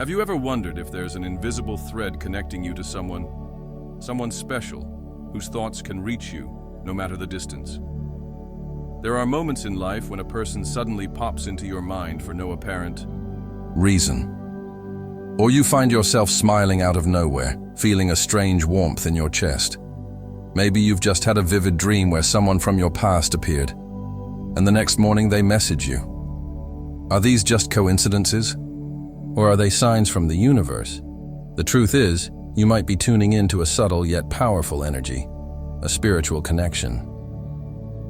Have you ever wondered if there's an invisible thread connecting you to someone special, whose thoughts can reach you, no matter the distance? There are moments in life when a person suddenly pops into your mind for no apparent reason. Or you find yourself smiling out of nowhere, feeling a strange warmth in your chest. Maybe you've just had a vivid dream where someone from your past appeared, and the next morning they message you. Are these just coincidences? Or are they signs from the universe? The truth is, you might be tuning into a subtle yet powerful energy, a spiritual connection.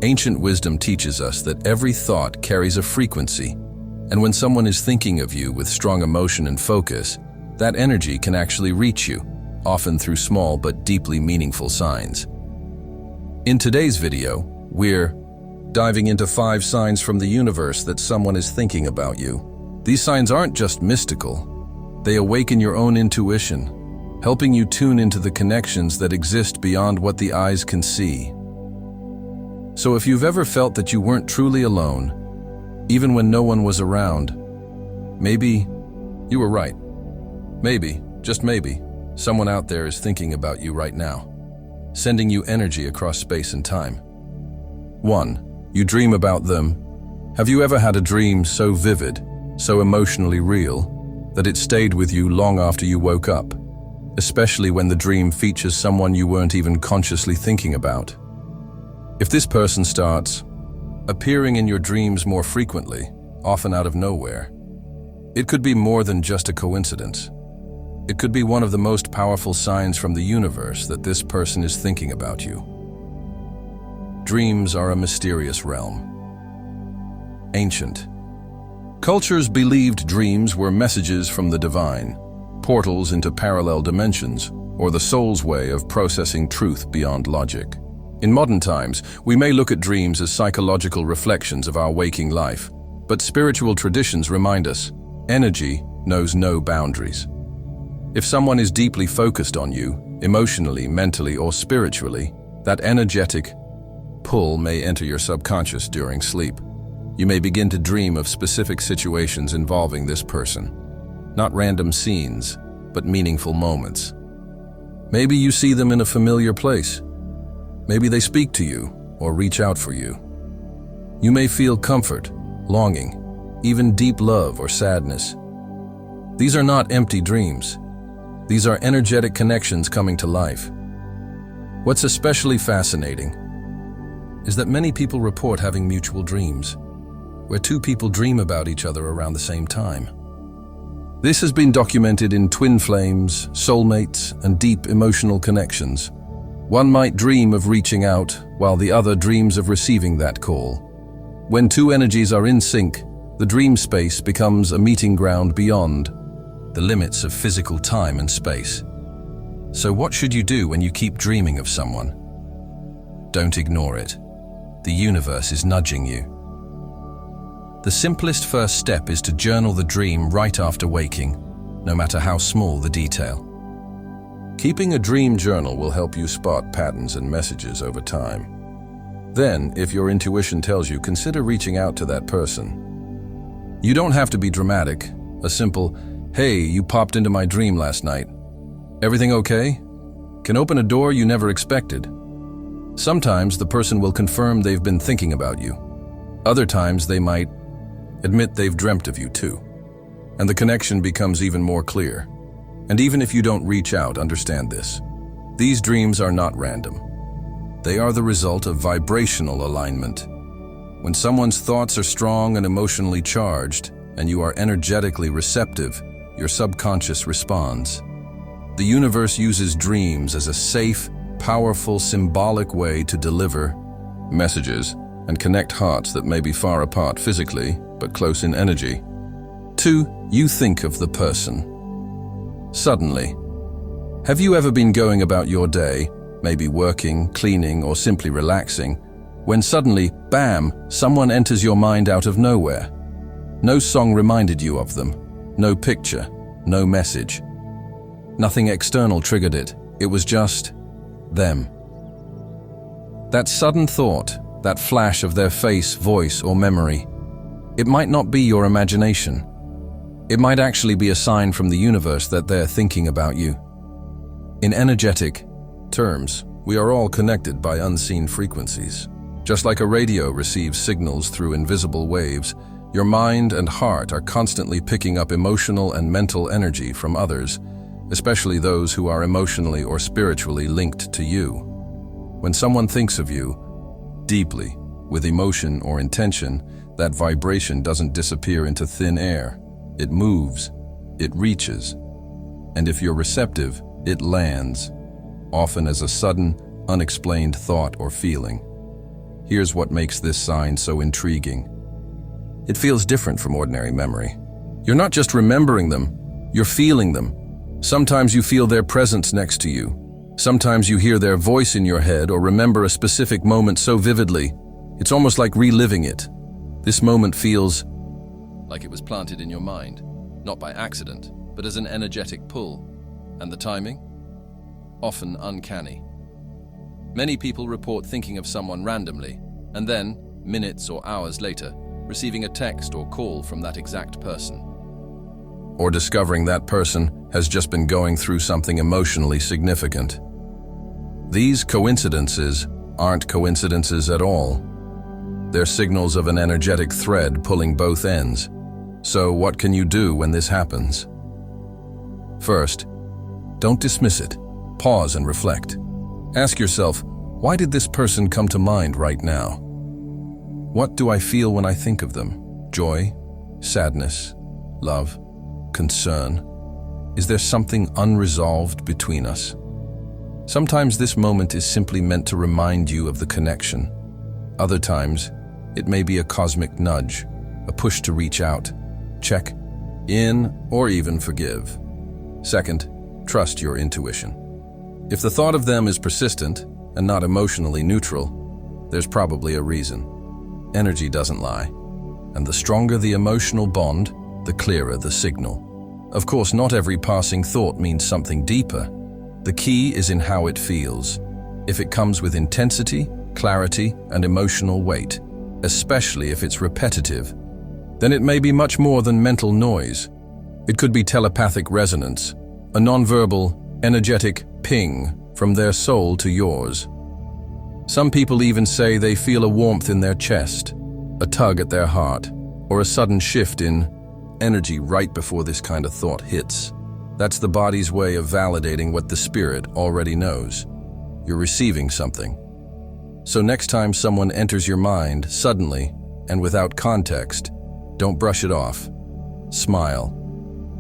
Ancient wisdom teaches us that every thought carries a frequency, and when someone is thinking of you with strong emotion and focus, that energy can actually reach you, often through small but deeply meaningful signs. In today's video, we're diving into 5 signs from the universe that someone is thinking about you. These signs aren't just mystical. They awaken your own intuition, helping you tune into the connections that exist beyond what the eyes can see. So if you've ever felt that you weren't truly alone, even when no one was around, maybe you were right. Maybe, just maybe, someone out there is thinking about you right now, sending you energy across space and time. 1. You dream about them. Have you ever had a dream so vivid, so emotionally real, that it stayed with you long after you woke up, especially when the dream features someone you weren't even consciously thinking about? If this person starts appearing in your dreams more frequently, often out of nowhere, it could be more than just a coincidence. It could be one of the most powerful signs from the universe that this person is thinking about you. Dreams are a mysterious realm. Ancient cultures believed dreams were messages from the divine, portals into parallel dimensions, or the soul's way of processing truth beyond logic. In modern times, we may look at dreams as psychological reflections of our waking life, but spiritual traditions remind us, energy knows no boundaries. If someone is deeply focused on you, emotionally, mentally, or spiritually, that energetic pull may enter your subconscious during sleep. You may begin to dream of specific situations involving this person. Not random scenes, but meaningful moments. Maybe you see them in a familiar place. Maybe they speak to you or reach out for you. You may feel comfort, longing, even deep love or sadness. These are not empty dreams. These are energetic connections coming to life. What's especially fascinating is that many people report having mutual dreams, where 2 people dream about each other around the same time. This has been documented in twin flames, soulmates, and deep emotional connections. One might dream of reaching out, while the other dreams of receiving that call. When 2 energies are in sync, the dream space becomes a meeting ground beyond the limits of physical time and space. So what should you do when you keep dreaming of someone? Don't ignore it. The universe is nudging you. The simplest first step is to journal the dream right after waking, no matter how small the detail. Keeping a dream journal will help you spot patterns and messages over time. Then, if your intuition tells you, consider reaching out to that person. You don't have to be dramatic. A simple, "Hey, you popped into my dream last night. Everything okay?" can open a door you never expected. Sometimes the person will confirm they've been thinking about you. Other times they might admit they've dreamt of you too. And the connection becomes even more clear. And even if you don't reach out, understand this. These dreams are not random. They are the result of vibrational alignment. When someone's thoughts are strong and emotionally charged, and you are energetically receptive, your subconscious responds. The universe uses dreams as a safe, powerful, symbolic way to deliver messages and connect hearts that may be far apart physically, but close in energy. 2. You think of the person. Suddenly. Have you ever been going about your day, maybe working, cleaning, or simply relaxing, when suddenly, bam, someone enters your mind out of nowhere? No song reminded you of them, no picture, no message. Nothing external triggered it. It was just them. That sudden thought, that flash of their face, voice, or memory, it might not be your imagination. It might actually be a sign from the universe that they're thinking about you. In energetic terms, we are all connected by unseen frequencies. Just like a radio receives signals through invisible waves, your mind and heart are constantly picking up emotional and mental energy from others, especially those who are emotionally or spiritually linked to you. When someone thinks of you deeply, with emotion or intention, that vibration doesn't disappear into thin air. It moves, it reaches, and if you're receptive, it lands, often as a sudden, unexplained thought or feeling. Here's what makes this sign so intriguing. It feels different from ordinary memory. You're not just remembering them, you're feeling them. Sometimes you feel their presence next to you. Sometimes you hear their voice in your head or remember a specific moment so vividly, it's almost like reliving it. This moment feels like it was planted in your mind, not by accident, but as an energetic pull. And the timing? Often uncanny. Many people report thinking of someone randomly, and then, minutes or hours later, receiving a text or call from that exact person. Or discovering that person has just been going through something emotionally significant. These coincidences aren't coincidences at all. They're signals of an energetic thread pulling both ends. So what can you do when this happens? First, don't dismiss it. Pause and reflect. Ask yourself, why did this person come to mind right now? What do I feel when I think of them? Joy? Sadness? Love? Concern? Is there something unresolved between us? Sometimes this moment is simply meant to remind you of the connection. Other times, it may be a cosmic nudge, a push to reach out, check in, or even forgive. Second, trust your intuition. If the thought of them is persistent and not emotionally neutral, there's probably a reason. Energy doesn't lie, and the stronger the emotional bond, the clearer the signal. Of course, not every passing thought means something deeper. The key is in how it feels. If it comes with intensity, clarity, and emotional weight, especially if it's repetitive, then it may be much more than mental noise. It could be telepathic resonance, a nonverbal, energetic ping from their soul to yours. Some people even say they feel a warmth in their chest, a tug at their heart, or a sudden shift in energy right before this kind of thought hits. That's the body's way of validating what the spirit already knows. You're receiving something. So next time someone enters your mind suddenly and without context, don't brush it off. Smile.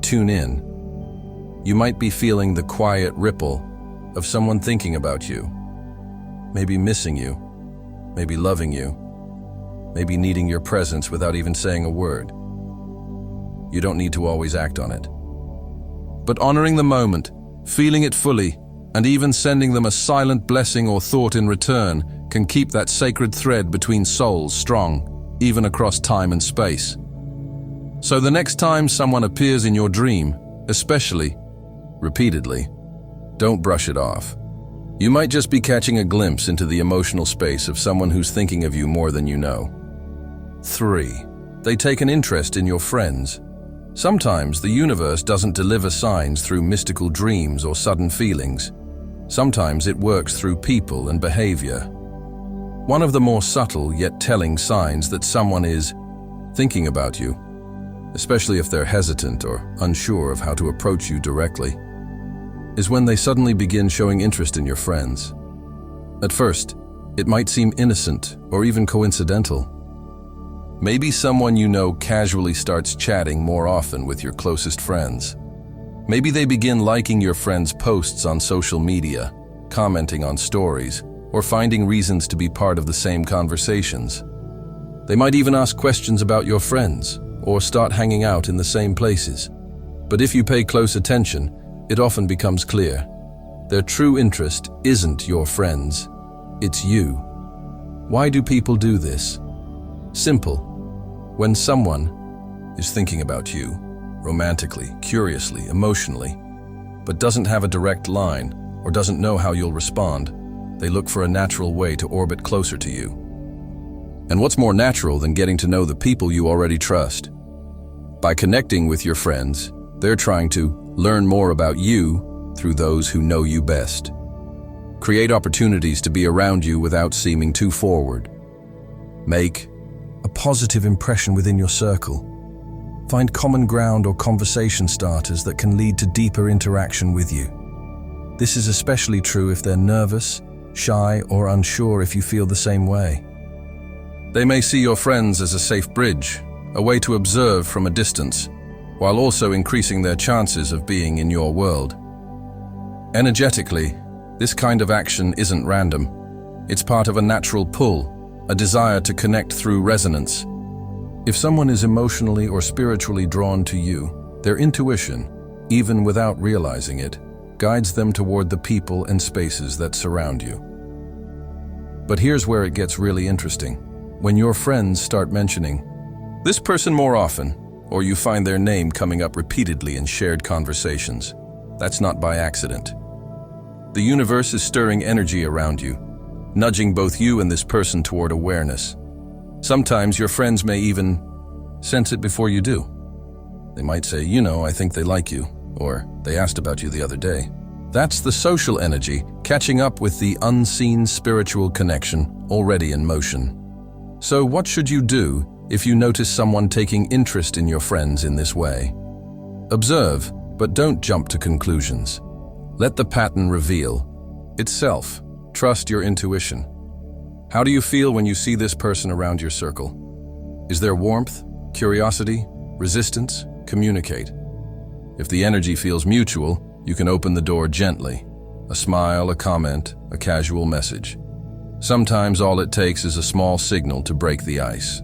Tune in. You might be feeling the quiet ripple of someone thinking about you, maybe missing you, maybe loving you, maybe needing your presence without even saying a word. You don't need to always act on it. But honoring the moment, feeling it fully, and even sending them a silent blessing or thought in return can keep that sacred thread between souls strong, even across time and space. So the next time someone appears in your dream, especially repeatedly, don't brush it off. You might just be catching a glimpse into the emotional space of someone who's thinking of you more than you know. 3. They take an interest in your friends. Sometimes the universe doesn't deliver signs through mystical dreams or sudden feelings. Sometimes it works through people and behavior. One of the more subtle yet telling signs that someone is thinking about you, especially if they're hesitant or unsure of how to approach you directly, is when they suddenly begin showing interest in your friends. At first, it might seem innocent or even coincidental. Maybe someone you know casually starts chatting more often with your closest friends. Maybe they begin liking your friends' posts on social media, commenting on stories, or finding reasons to be part of the same conversations. They might even ask questions about your friends, or start hanging out in the same places. But if you pay close attention, it often becomes clear. Their true interest isn't your friends, it's you. Why do people do this? Simple. When someone is thinking about you, romantically, curiously, emotionally, but doesn't have a direct line or doesn't know how you'll respond, they look for a natural way to orbit closer to you. And what's more natural than getting to know the people you already trust? By connecting with your friends, they're trying to learn more about you through those who know you best. Create opportunities to be around you without seeming too forward. Make a positive impression within your circle. Find common ground or conversation starters that can lead to deeper interaction with you. This is especially true if they're nervous, shy, or unsure if you feel the same way. They may see your friends as a safe bridge, a way to observe from a distance, while also increasing their chances of being in your world. Energetically, this kind of action isn't random. It's part of a natural pull, a desire to connect through resonance. If someone is emotionally or spiritually drawn to you, their intuition, even without realizing it, guides them toward the people and spaces that surround you. But here's where it gets really interesting. When your friends start mentioning this person more often, or you find their name coming up repeatedly in shared conversations, that's not by accident. The universe is stirring energy around you, nudging both you and this person toward awareness. Sometimes your friends may even sense it before you do. They might say, I think they like you, or they asked about you the other day. That's the social energy catching up with the unseen spiritual connection already in motion. So what should you do if you notice someone taking interest in your friends in this way? Observe, but don't jump to conclusions. Let the pattern reveal itself. Trust your intuition. How do you feel when you see this person around your circle? Is there warmth, curiosity, resistance? Communicate. If the energy feels mutual, you can open the door gently. A smile, a comment, a casual message. Sometimes all it takes is a small signal to break the ice.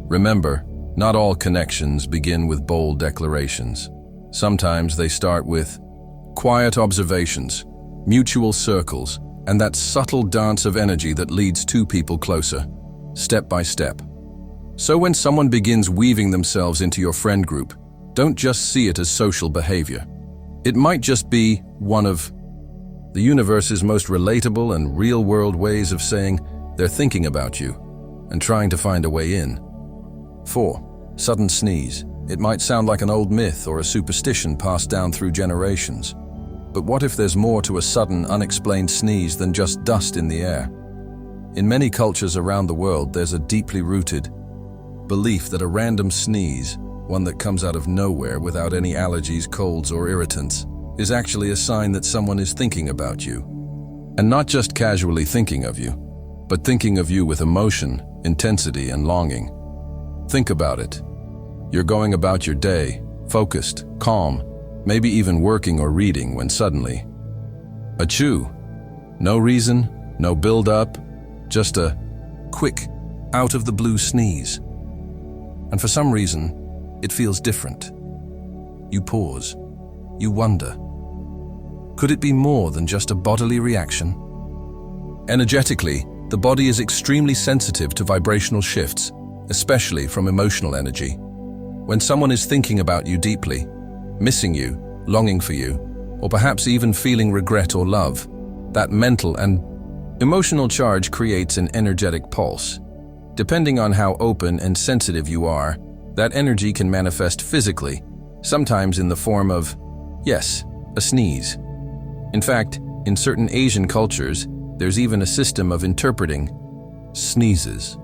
Remember, not all connections begin with bold declarations. Sometimes they start with quiet observations, mutual circles, and that subtle dance of energy that leads two people closer, step by step. So when someone begins weaving themselves into your friend group, don't just see it as social behavior. It might just be one of the universe's most relatable and real-world ways of saying they're thinking about you and trying to find a way in. 4. Sudden sneeze. It might sound like an old myth or a superstition passed down through generations. But what if there's more to a sudden, unexplained sneeze than just dust in the air? In many cultures around the world, there's a deeply rooted belief that a random sneeze, one that comes out of nowhere without any allergies, colds, or irritants, is actually a sign that someone is thinking about you. And not just casually thinking of you, but thinking of you with emotion, intensity, and longing. Think about it. You're going about your day, focused, calm, maybe even working or reading, when suddenly, achoo. No reason, no build-up, just a quick, out-of-the-blue sneeze. And for some reason, it feels different. You pause. You wonder. Could it be more than just a bodily reaction? Energetically, the body is extremely sensitive to vibrational shifts, especially from emotional energy. When someone is thinking about you deeply, missing you, longing for you, or perhaps even feeling regret or love, that mental and emotional charge creates an energetic pulse. Depending on how open and sensitive you are, that energy can manifest physically, sometimes in the form of, yes, a sneeze. In fact, in certain Asian cultures, there's even a system of interpreting sneezes.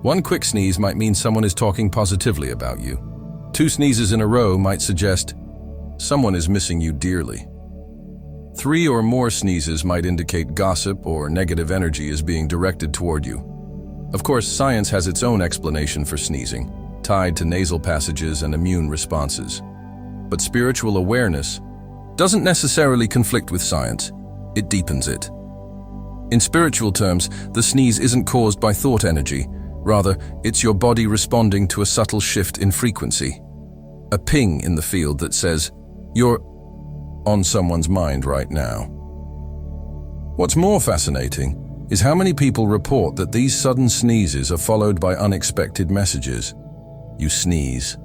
One quick sneeze might mean someone is talking positively about you. 2 sneezes in a row might suggest someone is missing you dearly. 3 or more sneezes might indicate gossip or negative energy is being directed toward you. Of course, science has its own explanation for sneezing, tied to nasal passages and immune responses. But spiritual awareness doesn't necessarily conflict with science, it deepens it. In spiritual terms, the sneeze isn't caused by thought energy, rather, it's your body responding to a subtle shift in frequency. A ping in the field that says, you're on someone's mind right now. What's more fascinating is how many people report that these sudden sneezes are followed by unexpected messages. You sneeze,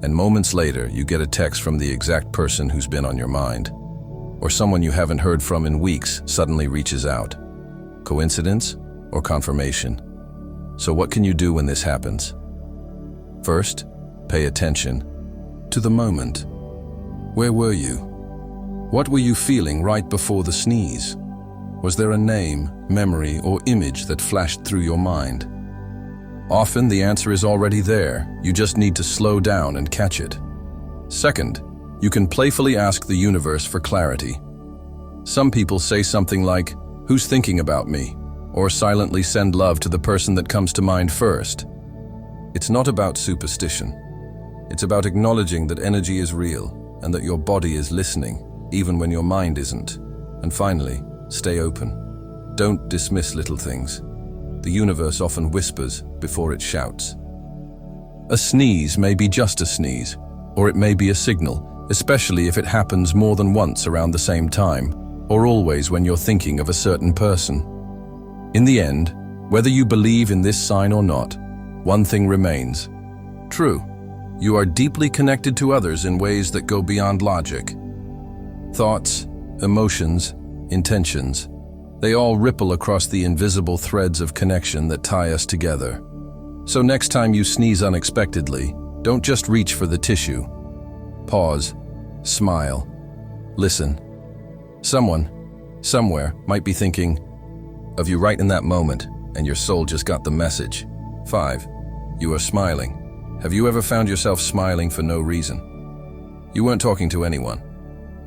and moments later you get a text from the exact person who's been on your mind. Or someone you haven't heard from in weeks suddenly reaches out. Coincidence or confirmation? So what can you do when this happens? First, pay attention to the moment. Where were you? What were you feeling right before the sneeze? Was there a name, memory, or image that flashed through your mind? Often the answer is already there. You just need to slow down and catch it. Second, you can playfully ask the universe for clarity. Some people say something like, "Who's thinking about me?" or silently send love to the person that comes to mind first. It's not about superstition. It's about acknowledging that energy is real and that your body is listening, even when your mind isn't. And finally, stay open. Don't dismiss little things. The universe often whispers before it shouts. A sneeze may be just a sneeze, or it may be a signal, especially if it happens more than once around the same time, or always when you're thinking of a certain person. In the end, whether you believe in this sign or not, one thing remains. True, you are deeply connected to others in ways that go beyond logic. Thoughts, emotions, intentions, they all ripple across the invisible threads of connection that tie us together. So next time you sneeze unexpectedly, don't just reach for the tissue. Pause, smile, listen. Someone, somewhere, might be thinking of you right in that moment, and your soul just got the message. 5. You are smiling. Have you ever found yourself smiling for no reason? You weren't talking to anyone.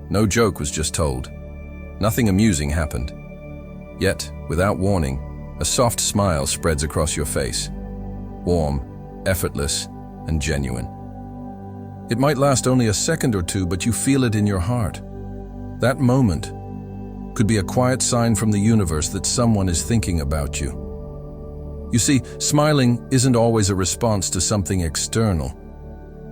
No joke was just told. Nothing amusing happened. Yet, without warning, a soft smile spreads across your face. Warm, effortless, and genuine. It might last only a second or two, but you feel it in your heart. That moment could be a quiet sign from the universe that someone is thinking about you. You see, smiling isn't always a response to something external.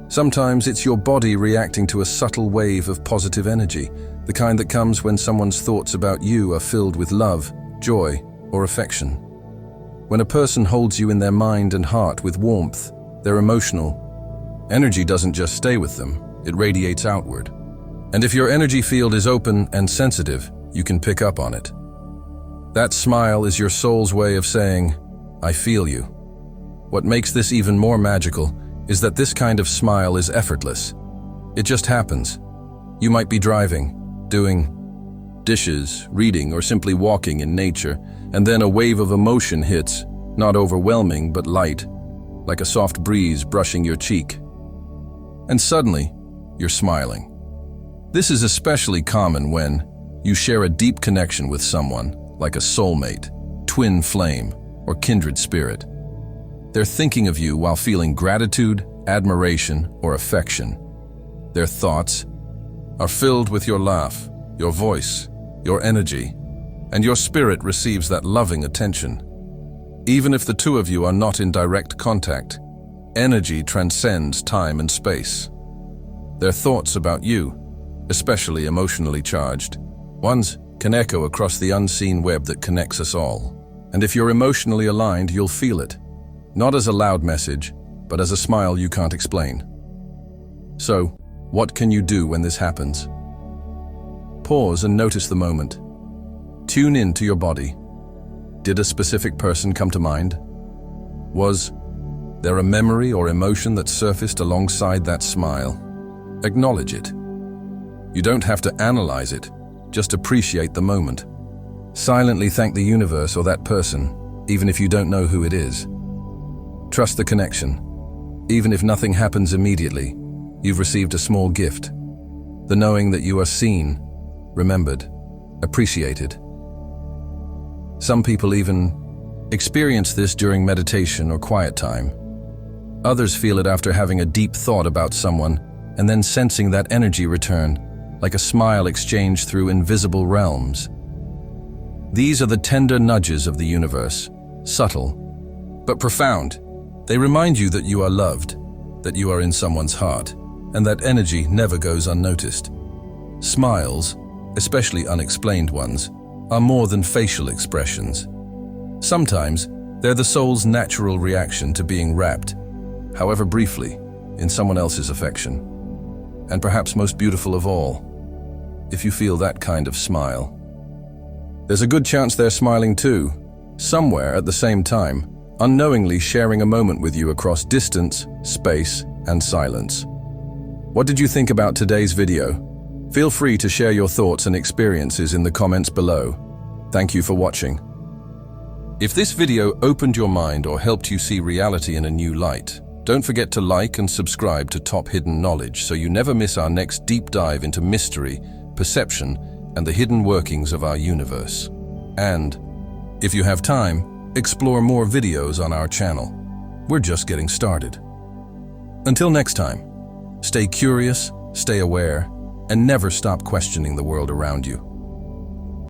Sometimes it's your body reacting to a subtle wave of positive energy, the kind that comes when someone's thoughts about you are filled with love, joy, or affection. When a person holds you in their mind and heart with warmth, they're emotional. Energy doesn't just stay with them, it radiates outward. And if your energy field is open and sensitive, you can pick up on it. That smile is your soul's way of saying, "I feel you." What makes this even more magical is that this kind of smile is effortless. It just happens. You might be driving, doing dishes, reading, or simply walking in nature, and then a wave of emotion hits, not overwhelming but light, like a soft breeze brushing your cheek. And suddenly, you're smiling. This is especially common when you share a deep connection with someone, like a soulmate, twin flame, or kindred spirit. They're thinking of you while feeling gratitude, admiration, or affection. Their thoughts are filled with your laugh, your voice, your energy, and your spirit receives that loving attention. Even if the two of you are not in direct contact, energy transcends time and space. Their thoughts about you, especially emotionally charged ones, can echo across the unseen web that connects us all. And if you're emotionally aligned, you'll feel it. Not as a loud message, but as a smile you can't explain. So, what can you do when this happens? Pause and notice the moment. Tune in to your body. Did a specific person come to mind? Was there a memory or emotion that surfaced alongside that smile? Acknowledge it. You don't have to analyze it, just appreciate the moment. Silently thank the universe or that person, even if you don't know who it is. Trust the connection. Even if nothing happens immediately, you've received a small gift. The knowing that you are seen, remembered, appreciated. Some people even experience this during meditation or quiet time. Others feel it after having a deep thought about someone and then sensing that energy return, like a smile exchanged through invisible realms. These are the tender nudges of the universe, subtle, but profound. They remind you that you are loved, that you are in someone's heart, and that energy never goes unnoticed. Smiles, especially unexplained ones, are more than facial expressions. Sometimes, they're the soul's natural reaction to being wrapped, however briefly, in someone else's affection. And perhaps most beautiful of all, if you feel that kind of smile, there's a good chance they're smiling too, somewhere at the same time, unknowingly sharing a moment with you across distance, space, and silence. What did you think about today's video? Feel free to share your thoughts and experiences in the comments below. Thank you for watching. If this video opened your mind or helped you see reality in a new light, don't forget to like and subscribe to Top Hidden Knowledge so you never miss our next deep dive into mystery, perception, and the hidden workings of our universe. And, if you have time, explore more videos on our channel. We're just getting started. Until next time, stay curious, stay aware, and never stop questioning the world around you.